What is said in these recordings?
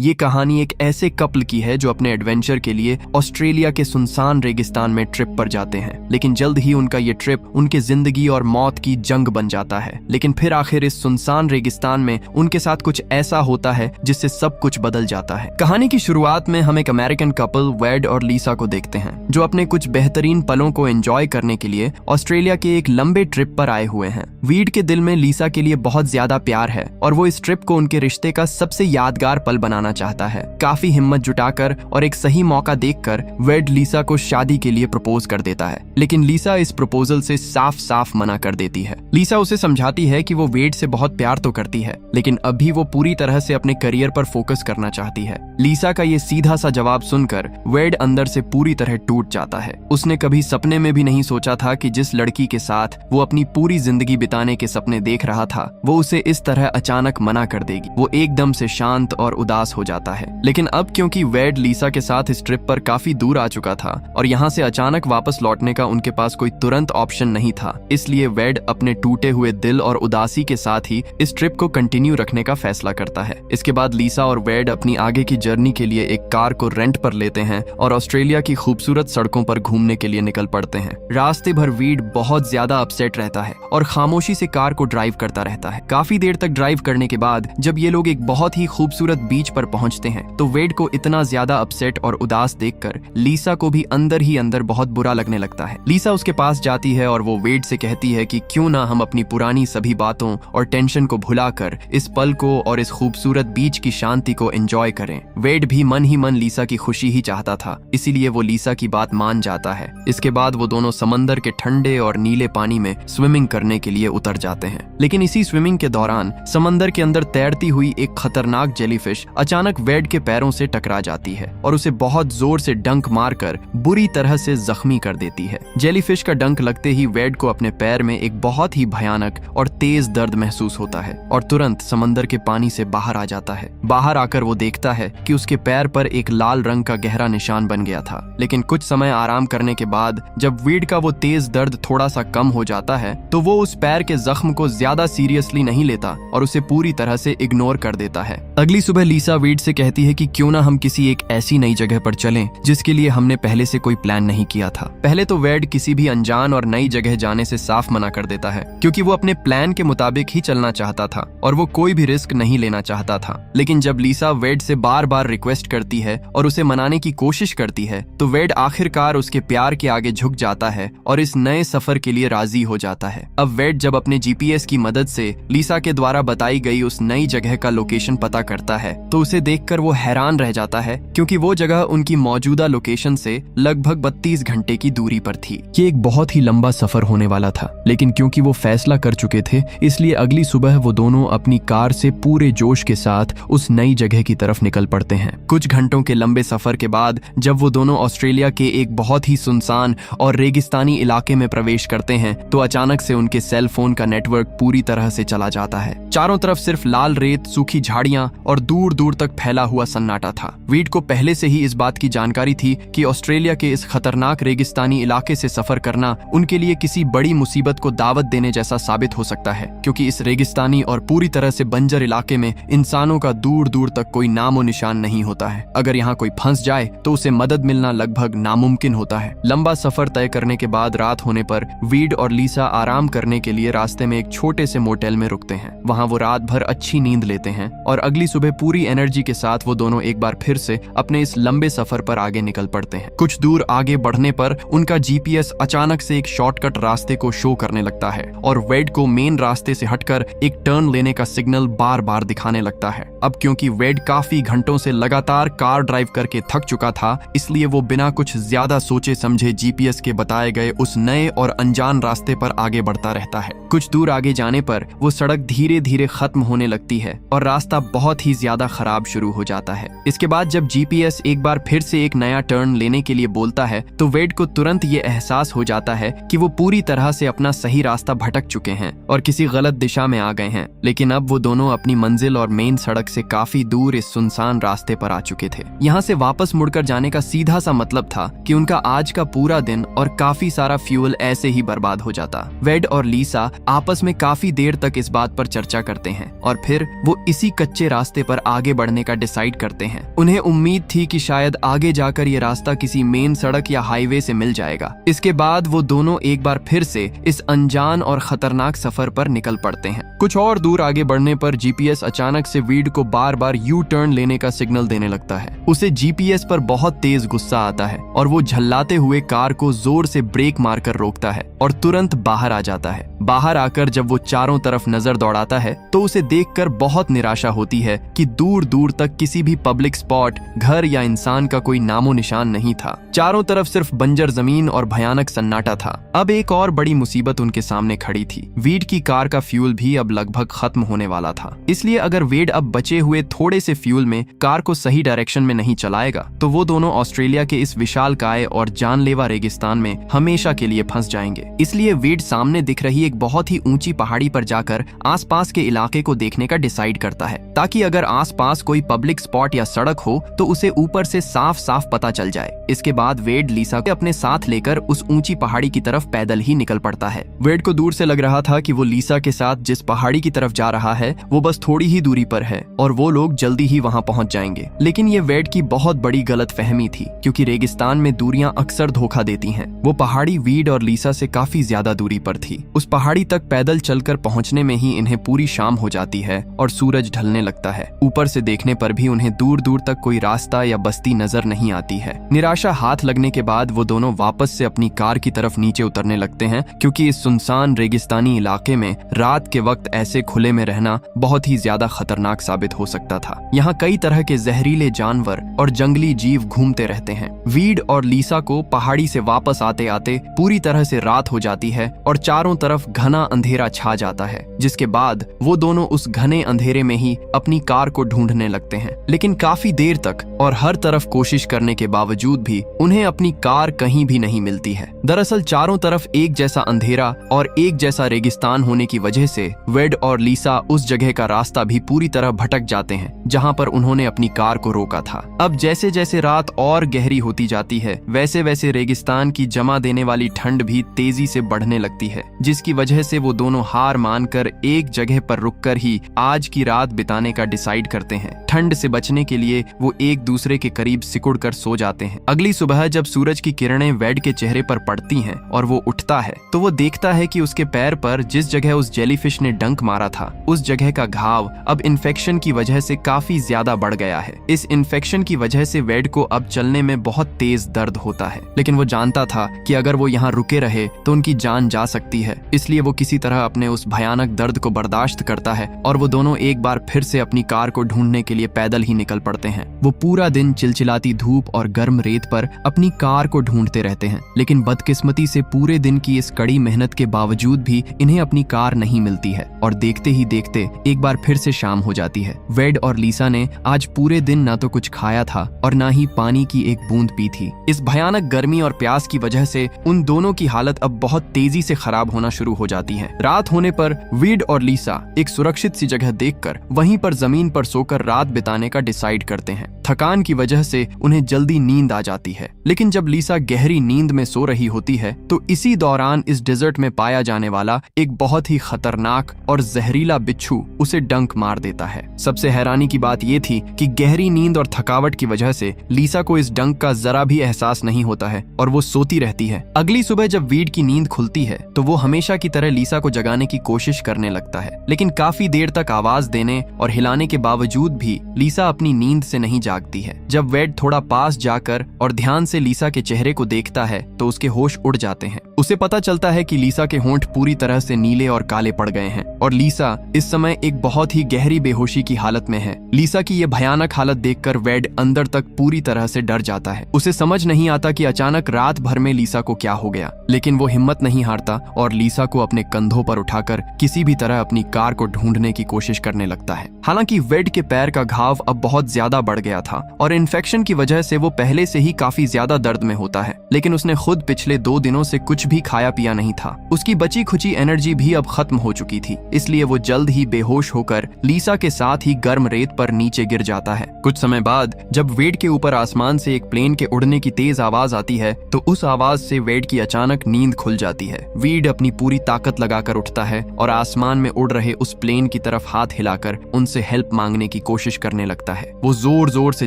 ये कहानी एक ऐसे कपल की है जो अपने एडवेंचर के लिए ऑस्ट्रेलिया के सुनसान रेगिस्तान में ट्रिप पर जाते हैं, लेकिन जल्द ही उनका ये ट्रिप उनके जिंदगी और मौत की जंग बन जाता है। लेकिन फिर आखिर इस सुनसान रेगिस्तान में उनके साथ कुछ ऐसा होता है जिससे सब कुछ बदल जाता है। कहानी की शुरुआत में हम एक अमेरिकन कपल वेड और लीसा को देखते हैं जो अपने कुछ बेहतरीन पलों को एंजॉय करने के लिए ऑस्ट्रेलिया के एक लंबे ट्रिप पर आए हुए हैं। वीड के दिल में लीसा के लिए बहुत ज्यादा प्यार है और वो इस ट्रिप को उनके रिश्ते का सबसे यादगार पल बनाना चाहता है। काफी हिम्मत जुटाकर और एक सही मौका देखकर वेड लीसा को शादी के लिए प्रपोज कर देता है, लेकिन लीसा इस प्रपोजल से साफ साफ मना कर देती है। लीसा उसे समझाती है कि वो वेड से बहुत प्यार तो करती है, लेकिन अभी वो पूरी तरह से अपने करियर पर फोकस करना चाहती है। लीसा का ये सीधा सा जवाब सुनकर वेड अंदर से पूरी तरह टूट जाता है। उसने कभी सपने में भी नहीं सोचा था कि जिस लड़की के साथ वो अपनी पूरी जिंदगी बिताने के सपने देख रहा था वो उसे इस तरह अचानक मना कर देगी। वो एकदम से शांत और उदास हो जाता है। लेकिन अब क्योंकि वेड लीसा के साथ इस ट्रिप पर काफी दूर आ चुका था और यहाँ से अचानक वापस लौटने का उनके पास कोई तुरंत ऑप्शन नहीं था, इसलिए वेड अपने टूटे हुए दिल और उदासी के साथ ही इस ट्रिप को कंटिन्यू रखने का फैसला करता है। इसके बाद लीसा और वेड अपनी आगे की जर्नी के लिए एक कार को रेंट पर लेते हैं और ऑस्ट्रेलिया की खूबसूरत सड़कों पर घूमने के लिए निकल पड़ते हैं। रास्ते भर वीड बहुत ज्यादा अपसेट रहता है और खामोशी से कार को ड्राइव करता रहता है। काफी देर तक ड्राइव करने के बाद जब ये लोग एक बहुत ही खूबसूरत बीच पर पहुंचते हैं तो वेड को इतना ज्यादा अपसेट और उदास देखकर लीसा को भी अंदर ही अंदर बहुत बुरा लगने लगता है। लीसा उसके पास जाती है और वो वेड से कहती है कि क्यों ना हम अपनी पुरानी सभी बातों और टेंशन को भुलाकर इस पल को और इस खूबसूरत बीच की शांति को एंजॉय करें। वेड भी मन ही मन लीसा की खुशी ही चाहता था, इसीलिए वो लीसा की बात मान जाता है। इसके बाद वो दोनों समंदर के ठंडे और नीले पानी में स्विमिंग करने के लिए उतर जाते हैं। लेकिन इसी स्विमिंग के दौरान समंदर के अंदर तैरती हुई एक खतरनाक जेलीफिश अचानक वेड के पैरों से टकरा जाती है और उसे बहुत जोर से डंक मारकर बुरी तरह से जख्मी कर देती है। जेलीफिश का डंक लगते ही वेड को अपने पैर में एक बहुत ही भयानक और तेज दर्द महसूस होता है और तुरंत समंदर के पानी से बाहर आ जाता है। बाहर आकर वो देखता है कि उसके पैर पर एक लाल रंग का गहरा निशान बन गया था। लेकिन कुछ समय आराम करने के बाद जब वेड का वो तेज दर्द थोड़ा सा कम हो जाता है तो वो उस पैर के जख्म को ज्यादा सीरियसली नहीं लेता और उसे पूरी तरह से इग्नोर कर देता है। अगली सुबह लीसा वेड से कहती है कि क्यों ना हम किसी एक ऐसी नई जगह पर चलें जिसके लिए हमने पहले से कोई प्लान नहीं किया था। पहले तो वेड किसी भी अनजान और नई जगह जाने से साफ मना कर देता है क्योंकि वो अपने प्लान के मुताबिक ही चलना चाहता था और वो कोई भी रिस्क नहीं लेना चाहता था। लेकिन जब लीसा वेड से बार बार रिक्वेस्ट करती है और उसे मनाने की कोशिश करती है तो वेड आखिरकार उसके प्यार के आगे झुक जाता है और इस नए सफर के लिए राजी हो जाता है। अब वेड जब अपने जीपीएस की मदद से लीसा के द्वारा बताई गई उस नई जगह का लोकेशन पता करता है तो उसे देखकर वो हैरान रह जाता है क्योंकि वो जगह उनकी मौजूदा लोकेशन से लगभग 32 घंटे की दूरी पर थी। ये एक बहुत ही लंबा सफर होने वाला था, लेकिन क्योंकि वो फैसला कर चुके थे इसलिए अगली सुबह वो दोनों अपनी कार से पूरे जोश के साथ उस नई जगह की तरफ निकल पड़ते हैं। कुछ घंटों के लंबे सफर के बाद जब वो दोनों ऑस्ट्रेलिया के एक बहुत ही सुनसान और रेगिस्तानी इलाके में प्रवेश करते हैं तो अचानक से उनके सेल फोन का नेटवर्क पूरी तरह से चला जाता है। चारों तरफ सिर्फ लाल रेत, सूखी झाड़ियां और दूर दूर तक फैला हुआ सन्नाटा था। वीड को पहले से ही इस बात की जानकारी थी कि ऑस्ट्रेलिया के इस खतरनाक रेगिस्तानी इलाके से सफर करना उनके लिए किसी बड़ी मुसीबत को दावत देने जैसा साबित हो सकता है, क्योंकि इस रेगिस्तानी और पूरी तरह से बंजर इलाके में इंसानों का दूर दूर तक कोई नामो निशान नहीं होता है। अगर यहाँ कोई फंस जाए तो उसे मदद मिलना लगभग नामुमकिन होता है। लंबा सफर तय करने के बाद रात होने पर वीड और लीसा आराम करने के लिए रास्ते में एक छोटे से मोटेल में रुकते हैं। वहाँ वो रात भर अच्छी नींद लेते हैं और अगली सुबह पूरी एनर्जी के साथ वो दोनों एक बार फिर से अपने इस लंबे सफर पर आगे निकल पड़ते हैं। कुछ दूर आगे बढ़ने पर उनका जीपीएस अचानक से एक शॉर्टकट रास्ते को शो करने लगता है और वेड को मेन रास्ते से हटकर एक टर्न लेने का सिग्नल बार बार दिखाने लगता है। अब क्योंकि वेड काफी घंटों से लगातार कार ड्राइव करके थक चुका था इसलिए वो बिना कुछ ज्यादा सोचे समझे जीपीएस के बताए गए उस नए और अनजान रास्ते पर आगे बढ़ता रहता है। कुछ दूर आगे जाने पर वो सड़क धीरे धीरे खत्म होने लगती है और रास्ता बहुत ही ज्यादा खराब शुरू हो जाता है। इसके बाद जब जीपीएस एक बार फिर से एक नया टर्न लेने के लिए बोलता है तो वेड को तुरंत ये एहसास हो जाता है कि वो पूरी तरह से अपना सही रास्ता भटक चुके हैं और किसी गलत दिशा में आ गए हैं, लेकिन अब वो दोनों अपनी मंजिल और मेन सड़क से काफी दूर इस सुनसान रास्ते पर आ चुके थे। यहाँ से वापस मुड़कर जाने का सीधा सा मतलब था कि उनका आज का पूरा दिन और काफी सारा फ्यूल ऐसे ही बर्बाद हो जाता। वेड और लीसा आपस में काफी देर तक इस बात पर चर्चा करते हैं और फिर वो इसी कच्चे रास्ते पर आगे बढ़ने का डिसाइड करते हैं। उन्हें उम्मीद थी कि शायद आगे जाकर ये रास्ता किसी मेन सड़क या हाईवे से मिल जाएगा। इसके बाद वो दोनों एक बार फिर से इस अनजान और खतरनाक सफर पर निकल पड़ते हैं। कुछ और दूर आगे बढ़ने पर जीपीएस अचानक से वीड को बार बार यू टर्न लेने का सिग्नल देने लगता है। उसे जीपीएस पर बहुत तेज गुस्सा आता है और वो झल्लाते हुए कार को जोर से ब्रेक मारकर रोकता है और तुरंत बाहर आ जाता है। बाहर आकर जब वो चारों तरफ नजर दौड़ाता है तो उसे देखकर बहुत निराशा होती है कि दूर दूर तक किसी भी पब्लिक स्पॉट, घर या इंसान का कोई नामो निशान नहीं था। चारों तरफ सिर्फ बंजर जमीन और भयानक सन्नाटा था। अब एक और बड़ी मुसीबत उनके सामने खड़ी थी। वेड की कार का फ्यूल भी अब लगभग खत्म होने वाला था। इसलिए अगर वेड अब बचे हुए थोड़े से फ्यूल में कार को सही डायरेक्शन में नहीं चलाएगा तो वो दोनों ऑस्ट्रेलिया के इस विशालकाय और जानलेवा रेगिस्तान में हमेशा के लिए फंस जाएंगे। इसलिए वेड सामने दिख रही एक बहुत ही ऊंची पहाड़ी पर जाकर आसपास के इलाके को देखने का डिसाइड करता है, ताकि अगर आसपास कोई पब्लिक स्पॉट या सड़क हो तो उसे ऊपर से साफ साफ पता चल जाए। इसके बाद वेड लीसा को अपने साथ लेकर उस ऊंची पहाड़ी की तरफ पैदल ही निकल पड़ता है। वेड को दूर से लग रहा था कि वो लीसा के साथ जिस पहाड़ी की तरफ जा रहा है वो बस थोड़ी ही दूरी पर है और वो लोग जल्दी ही वहां पहुंच जाएंगे। लेकिन ये वेड की बहुत बड़ी गलतफहमी थी, क्योंकि रेगिस्तान में दूरियां अक्सर धोखा देती हैं। वो पहाड़ी वेड और लीसा से काफी ज्यादा दूरी पर थी। उस पहाड़ी तक पैदल चलकर पहुंचने में ही इन्हें पूरी शाम हो जाती है और सूरज ढलने लगता है। ऊपर से देखने पर भी उन्हें दूर दूर तक कोई रास्ता या बस्ती नजर नहीं आती है। निराशा हाथ लगने के बाद वो दोनों वापस से अपनी कार की तरफ नीचे उतरने लगते हैं, क्योंकि इस सुनसान रेगिस्तानी इलाके में रात के वक्त ऐसे खुले में रहना बहुत ही ज्यादा खतरनाक साबित हो सकता था। यहाँ कई तरह के जहरीले जानवर और जंगली जीव घूमते रहते हैं। वेड और लीसा को पहाड़ी से वापस आते आते पूरी तरह से रात हो जाती है और चारों तरफ घना अंधेरा छा जाता है, जिसके बाद वो दोनों उस घने अंधेरे में ही अपनी कार को ढूंढने लगते हैं। लेकिन काफी देर तक और हर तरफ कोशिश करने के बावजूद भी उन्हें अपनी कार कहीं भी नहीं मिलती है। दरअसल चारों तरफ एक जैसा अंधेरा और एक जैसा रेगिस्तान होने की वजह से वेड और लीसा उस जगह का रास्ता भी पूरी तरह भटक जाते हैं जहां पर उन्होंने अपनी कार को रोका था। अब जैसे जैसे रात और गहरी होती जाती है वैसे वैसे रेगिस्तान की जमा देने वाली ठंड भी तेजी से बढ़ने लगती है, जिसकी वजह से वो दोनों हार मानकर एक जगह पर रुककर ही आज की रात बिताने का डिसाइड करते हैं। ठंड से बचने के लिए वो एक दूसरे के करीब सिकुड़ कर सो जाते हैं। अगली सुबह जब सूरज की किरणें वेड के चेहरे पर पड़ती हैं और वो उठता है तो वो देखता है कि उसके पैर पर जिस जगह उस जेलीफिश ने डंक मारा था उस जगह का घाव अब इन्फेक्शन की वजह से काफी ज्यादा बढ़ गया है। इस इन्फेक्शन की वजह से वेड को अब चलने में बहुत तेज दर्द होता है, लेकिन वो जानता था कि अगर वो यहाँ रुके रहे तो उनकी जान जा सकती है। इसलिए वो किसी तरह अपने उस भयानक दर्द को बर्दाश्त करता है और वो दोनों एक बार फिर से अपनी कार को ढूंढने के लिए पैदल ही निकल पड़ते हैं। वो पूरा दिन चिलचिलाती धूप और गर्म रेत पर अपनी कार को ढूंढते रहते हैं, लेकिन बदकिस्मती से पूरे दिन की इस कड़ी मेहनत के बावजूद भी इन्हें अपनी कार नहीं मिलती है और देखते ही देखते एक बार फिर से शाम हो जाती है। वेड और लीसा ने आज पूरे दिन ना तो कुछ खाया था और ना ही पानी की एक बूंद पी थी। इस भयानक गर्मी और प्यास की वजह से उन दोनों की हालत अब बहुत तेजी से खराब होना शुरू हो जाती है। रात होने पर वेड और लीसा एक सुरक्षित सी जगह देखकर वहीं पर जमीन पर सोकर रात बिताने का डिसाइड करते हैं। थकान की वजह से उन्हें जल्दी नींद आ जाती है, लेकिन जब लीसा गहरी नींद में सो रही होती है तो इसी दौरान इस डेजर्ट में पाया जाने वाला एक बहुत ही खतरनाक और जहरीला बिच्छू उसे डंक मार देता है। सबसे हैरानी की बात यह थी कि गहरी नींद और थकावट की वजह से लीसा को इस डंक का जरा भी एहसास नहीं होता है और वो सोती रहती है। अगली सुबह जब वेड की नींद खुलती है तो वो हमेशा की तरह लीसा को जगाने की कोशिश करने लगता है, लेकिन काफी देर तक आवाज देने और हिलाने के बावजूद भी लीसा अपनी नींद से नहीं जागती है। जब वेड थोड़ा पास जाकर और ध्यान से लीसा के चेहरे को देखता है तो उसके होश उड़ जाते हैं। उसे पता चलता है कि लीसा के होंठ पूरी तरह से नीले और काले पड़ गए हैं और लीसा इस समय एक बहुत ही गहरी बेहोशी की हालत में है। लीसा की यह भयानक हालत देखकर वेड अंदर तक पूरी तरह से डर जाता है। उसे समझ नहीं आता कि अचानक रात भर में लीसा को क्या हो गया, लेकिन वो हिम्मत नहीं हारता और लीसा को अपने कंधों पर उठाकर किसी भी तरह अपनी कार को ढूंढने की कोशिश करने लगता है। हालांकि वेड के पैर का घाव अब बहुत ज्यादा बढ़ गया था और इन्फेक्शन की वजह से वो पहले से ही काफी ज्यादा दर्द में होता है, लेकिन उसने खुद पिछले 2 दिनों से कुछ भी खाया पिया नहीं था। उसकी बची खुची एनर्जी भी भी अब खत्म हो चुकी थी, इसलिए वो जल्द ही बेहोश होकर लीसा के साथ ही गर्म रेत पर नीचे गिर जाता है। कुछ समय बाद जब वेड के ऊपर आसमान से एक प्लेन के उड़ने की तेज आवाज आती है तो उस आवाज से वेड की अचानक नींद खुल जाती है। वेड अपनी पूरी ताकत लगाकर उठता है और आसमान में उड़ रहे उस प्लेन की तरफ हाथ हिलाकर उनसे हेल्प मांगने की कोशिश करने लगता है। वो जोर जोर से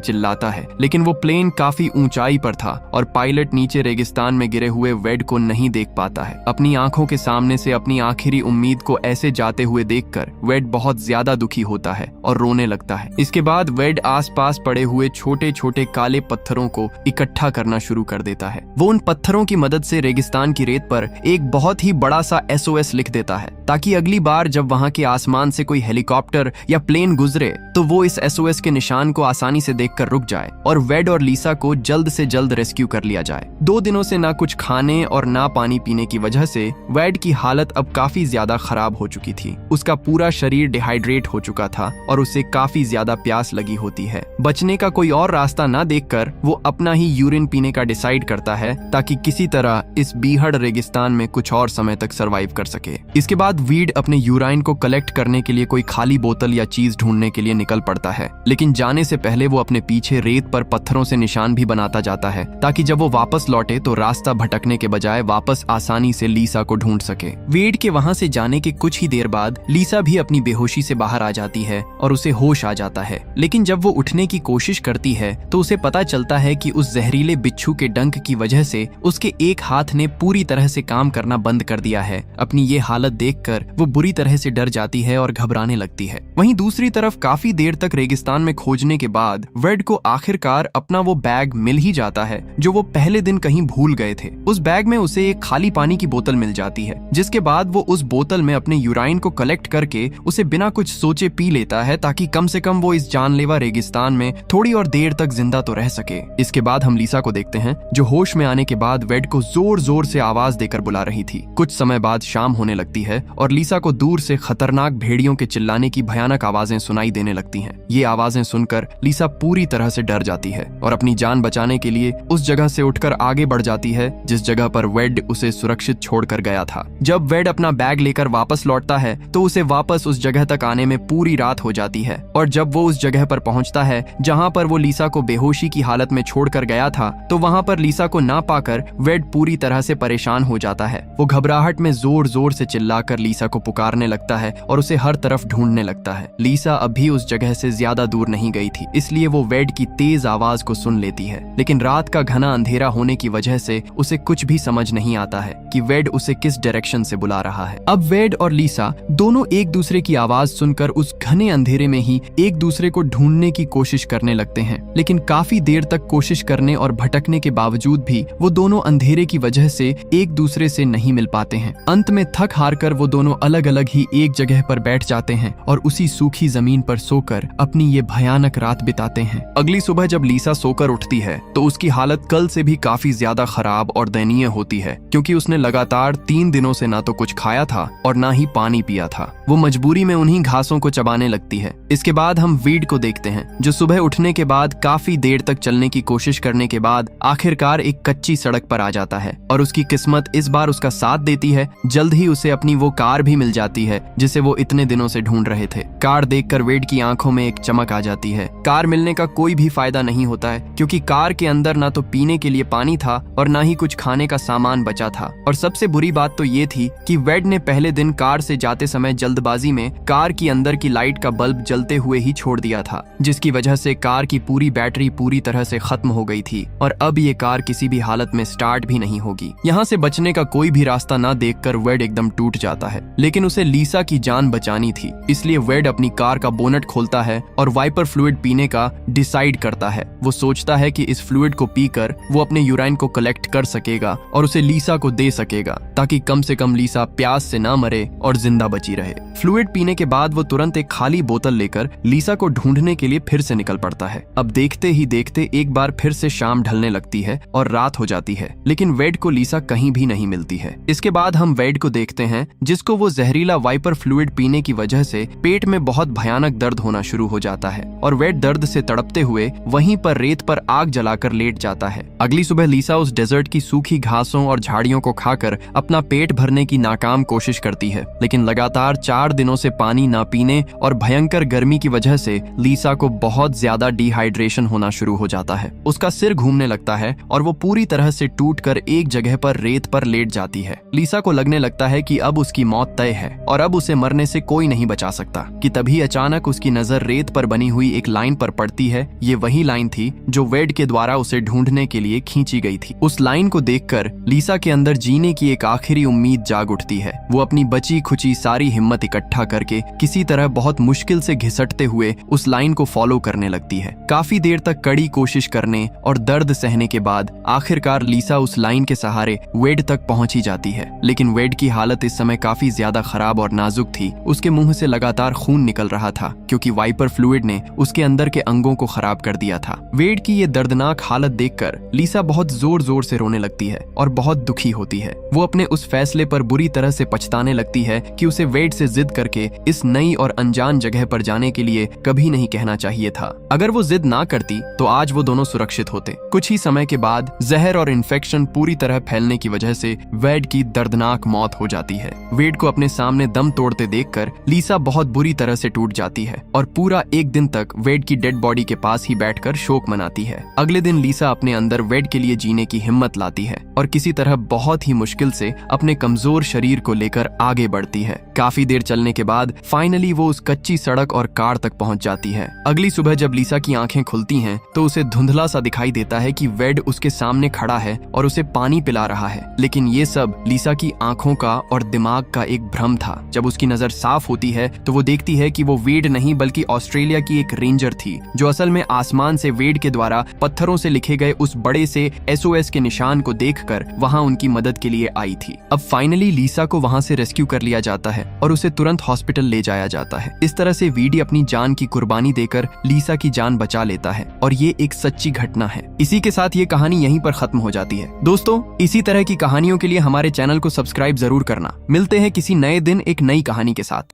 चिल्लाता है, लेकिन वो प्लेन काफी ऊंचाई पर था और पायलट नीचे रेगिस्तान में गिरे हुए वेड को नहीं देख पाता है। अपनी आंखों के सामने से अपनी आखिरी उम्मीद को ऐसे जाते हुए देखकर वेड बहुत ज्यादा दुखी होता है और रोने लगता है। इसके बाद वेड आसपास पड़े हुए छोटे छोटे काले पत्थरों को इकट्ठा करना शुरू कर देता है। वो उन पत्थरों की मदद से रेगिस्तान की रेत पर एक बहुत ही बड़ा सा SOS लिख देता है, ताकि अगली बार जब वहां के आसमान से कोई हेलीकॉप्टर या प्लेन गुजरे तो वो इस SOS के निशान को आसानी से देखकर रुक जाए और वेड और लीसा को जल्द से जल्द रेस्क्यू कर लिया जाए। 2 दिनों से ना कुछ खाने और ना पानी पीने की वजह से वेड की हालत अब काफी ज्यादा खराब हो चुकी थी। उसका पूरा शरीर डिहाइड्रेट हो चुका था और उसे काफी ज्यादा प्यास लगी होती है। बचने का कोई और रास्ता ना देखकर वो अपना ही यूरिन पीने का डिसाइड करता है, ताकि किसी तरह इस बीहड़ रेगिस्तान में कुछ और समय तक सरवाइव कर सके। इसके बाद वीड अपने यूराइन को कलेक्ट करने के लिए कोई खाली बोतल या चीज ढूंढने के लिए निकल पड़ता है, लेकिन जाने से पहले वो अपने पीछे रेत पर पत्थरों से निशान भी बनाता जाता है, ताकि जब वो वापस लौटे तो रास्ता भटकने के बजाय वापस आसानी से लीसा को ढूंढ सके। वेड के वहां से जाने के कुछ ही देर बाद लीसा भी अपनी बेहोशी से बाहर आ जाती है और उसे होश आ जाता है, लेकिन जब वो उठने की कोशिश करती है तो उसे पता चलता है कि उस जहरीले बिच्छू के डंक की वजह से उसके एक हाथ ने पूरी तरह से काम करना बंद कर दिया है। अपनी ये हालत देखकर वो बुरी तरह से डर जाती है और घबराने लगती है। वहीं दूसरी तरफ काफी देर तक रेगिस्तान में खोजने के बाद वेड को आखिरकार अपना वो बैग मिल ही जाता है जो वो पहले दिन कहीं भूल गए थे। उस बैग में उसे एक खाली पानी की बोतल मिल जाती है, जिसके बाद वो उस बोतल में अपने यूराइन को कलेक्ट करके उसे बिना कुछ सोचे पी लेता है, ताकि कम से कम वो इस जानलेवा रेगिस्तान में थोड़ी और देर तक जिंदा तो रह सके। इसके बाद हम लीसा को देखते हैं जो होश में आने के बाद वेड को जोर जोर से आवाज देकर बुला रही थी। कुछ समय बाद शाम होने लगती है और लीसा को दूर से खतरनाक भेड़ियों के चिल्लाने की भयानक आवाजें सुनाई देने लगती हैं। ये आवाजें सुनकर लीसा पूरी तरह से डर जाती है और अपनी जान बचाने के लिए उस जगह से उठकर आगे बढ़ जाती है जिस जगह पर वेड उसे सुरक्षित छोड़कर गया था। जब वेड अपना बैग लेकर वापस लौटता है तो उसे वापस उस जगह तक आने में पूरी रात हो जाती है, और जब वो उस जगह पर पहुंचता है जहां पर वो लीसा को बेहोशी की हालत में छोड़कर गया था, तो वहां पर लीसा को ना पाकर वेड पूरी तरह से परेशान हो जाता है। वो घबराहट में जोर जोर से चिल्लाकर लीसा को पुकारने लगता है और उसे हर तरफ ढूंढने लगता है। लीसा अभी उस जगह से ज्यादा दूर नहीं गई थी, इसलिए वो वेड की तेज आवाज को सुन लेती है, लेकिन रात का घना अंधेरा होने की वजह से उसे कुछ भी समझ नहीं आता है कि वेड उसे किस डायरेक्शन से बुला रहा है। अब वेड और लीसा दोनों एक दूसरे की आवाज सुनकर उस घने अंधेरे में ही एक दूसरे को ढूंढने की कोशिश करने लगते हैं, लेकिन काफी देर तक कोशिश करने और भटकने के बावजूद भी वो दोनों अंधेरे की वजह से एक दूसरे से नहीं मिल पाते हैं। अंत में थक हार कर वो दोनों अलग अलग ही एक जगह पर बैठ जाते हैं और उसी सूखी जमीन पर सोकर अपनी ये भयानक रात बिताते हैं। अगली सुबह जब लीसा सोकर उठती है तो उसकी हालत कल से भी काफी ज्यादा खराब और दयनीय होती है, क्योंकि उसने लगातार 3 दिनों से ना तो कुछ खाया था और ना ही पानी पिया था। वो मजबूरी में उन्हीं घासों को चबाने लगती है। इसके बाद हम वीड को देखते हैं जो सुबह उठने के बाद काफी देर तक चलने की कोशिश करने के बाद आखिरकार एक कच्ची सड़क पर आ जाता है और उसकी किस्मत इस बार उसका साथ देती है। जल्द ही उसे अपनी वो कार भी मिल जाती है जिसे वो इतने दिनों से ढूंढ रहे थे। कार देखकर वेड की आंखों में एक चमक आ जाती है। कार मिलने का कोई भी फायदा नहीं होता है, क्योंकि कार के अंदर ना तो पीने के लिए पानी था और ना ही कुछ खाने का सामान बचा था। और सबसे बुरी बात तो ये थी कि वेड ने पहले दिन कार से जाते समय जल्दबाजी में कार की अंदर की लाइट का बल्ब जलते हुए ही छोड़ दिया था, जिसकी वजह से कार की पूरी बैटरी पूरी तरह से खत्म हो गई थी और अब ये कार किसी भी हालत में स्टार्ट भी नहीं होगी। यहाँ से बचने का कोई भी रास्ता ना देखकर वेड एकदम टूट जाता है, लेकिन उसे लीसा की जान बचानी थी, इसलिए वेड अपनी कार का बोनट खोलता है और वाइपर फ्लूइड पीने का डिसाइड करता है। वो सोचता है कि इस फ्लूइड को पीकर वो अपने यूराइन को कलेक्ट कर सकेगा और उसे लीसा को दे सकेगा, ताकि कम से कम लीसा प्यास से ना मरे और जिंदा बची रहे। फ्लूइड पीने के बाद वो तुरंत एक खाली बोतल लेकर लीसा को ढूंढने के लिए फिर से निकल पड़ता है। अब देखते ही देखते एक बार फिर से शाम ढलने लगती है और रात हो जाती है, लेकिन वेड को लीसा कहीं भी नहीं मिलती है। इसके बाद हम वेड को देखते हैं जिसको वो जहरीला वाइपर फ्लूइड पीने की वजह से पेट में बहुत भयानक दर्द होना शुरू हो जाता है और वेड दर्द से तड़पते हुए वहीं पर रेत पर आग जलाकर लेट जाता है। अगली सुबह लीसा उस डेजर्ट की सूखी घासों और झाड़ियों को खाकर अपना पेट भरने की नाकाम कोशिश करती है, लेकिन लगातार 4 दिनों से पानी ना पीने और भयंकर गर्मी की वजह से लीसा को बहुत ज्यादा डिहाइड्रेशन होना शुरू हो जाता है। उसका सिर घूमने लगता है और वो पूरी तरह से टूटकर एक जगह पर रेत पर लेट जाती है। लीसा को लगने लगता है कि अब उसकी मौत तय है और अब उसे मरने से कोई नहीं बचा सकता कि तभी अचानक उसकी नजर रेत पर बनी हुई एक लाइन पर पड़ती है। ये वही लाइन थी जो वेड के द्वारा उसे ढूंढने के लिए खींची गई थी। उस लाइन को देखकर लीसा के अंदर जीने की एक आखिरी उम्मीद जाग उठती है। वो अपनी बची खुची सारी हिम्मत इकट्ठा करके किसी तरह बहुत मुश्किल से घिसटते हुए उस लाइन को फॉलो करने लगती है। काफी देर तक कड़ी कोशिश करने और दर्द सहने के बाद आखिरकार लीसा उस लाइन के सहारे वेड तक पहुंच ही जाती है। लेकिन वेड की हालत इस समय काफी ज्यादा खराब और नाजुक थी। उसके मुंह से लगातार खून निकल रहा था क्योंकि वाइपर फ्लूइड ने उसके अंदर के अंगों को खराब कर दिया था। वेड की ये दर्दनाक हालत देखकर लीसा बहुत जोर जोर से रोने लगती है और बहुत दुखी होती है। वो अपने उस फैसले पर बुरी तरह से पछताने लगती है कि उसे वेड से जिद करके इस नई और अनजान जगह पर जाने के लिए कभी नहीं कहना चाहिए था। अगर वो जिद ना करती तो आज वो दोनों सुरक्षित होते। कुछ ही समय के बाद जहर और इन्फेक्शन पूरी तरह फैलने की वजह से वेड की दर्दनाक मौत हो जाती है। वेड को अपने सामने दम तोड़ते देखकर लीसा बहुत बुरी तरह से टूट जाती है और पूरा एक दिन तक वेड की डेड बॉडी के पास ही बैठकर शोक मनाती है। अगले दिन लीसा अपने अंदर वेड के लिए जीने की हिम्मत लाती है और किसी तरह बहुत ही मुश्किल से अपने कमजोर शरीर को लेकर आगे बढ़ती है। काफी देर चलने के बाद फाइनली वो उस कच्ची सड़क और कार तक पहुंच जाती है। अगली सुबह जब लीसा की आंखें खुलती हैं तो उसे धुंधला सा दिखाई देता है कि वेड उसके सामने खड़ा है और उसे पानी पिला रहा है। लेकिन ये सब लीसा की आंखों का और दिमाग का एक भ्रम था। जब उसकी नजर साफ होती है तो वो देखती है कि वो वेड नहीं बल्कि ऑस्ट्रेलिया की एक रेंजर थी जो असल में आसमान से वेड के द्वारा पत्थरों से लिखे गए उस बड़े से SOS के निशान को देखकर वहां उनकी मदद के लिए आई थी। अब फाइनली लीसा को वहां से रेस्क्यू कर लिया जाता है और उसे तुरंत हॉस्पिटल ले जाया जाता है। इस तरह से वीडी अपनी जान की कुर्बानी देकर लीसा की जान बचा लेता है और ये एक सच्ची घटना है। इसी के साथ ये कहानी यहीं पर खत्म हो जाती है। दोस्तों, इसी तरह की कहानियों के लिए हमारे चैनल को सब्सक्राइब जरूर करना। मिलते हैं किसी नए दिन एक नई कहानी के साथ।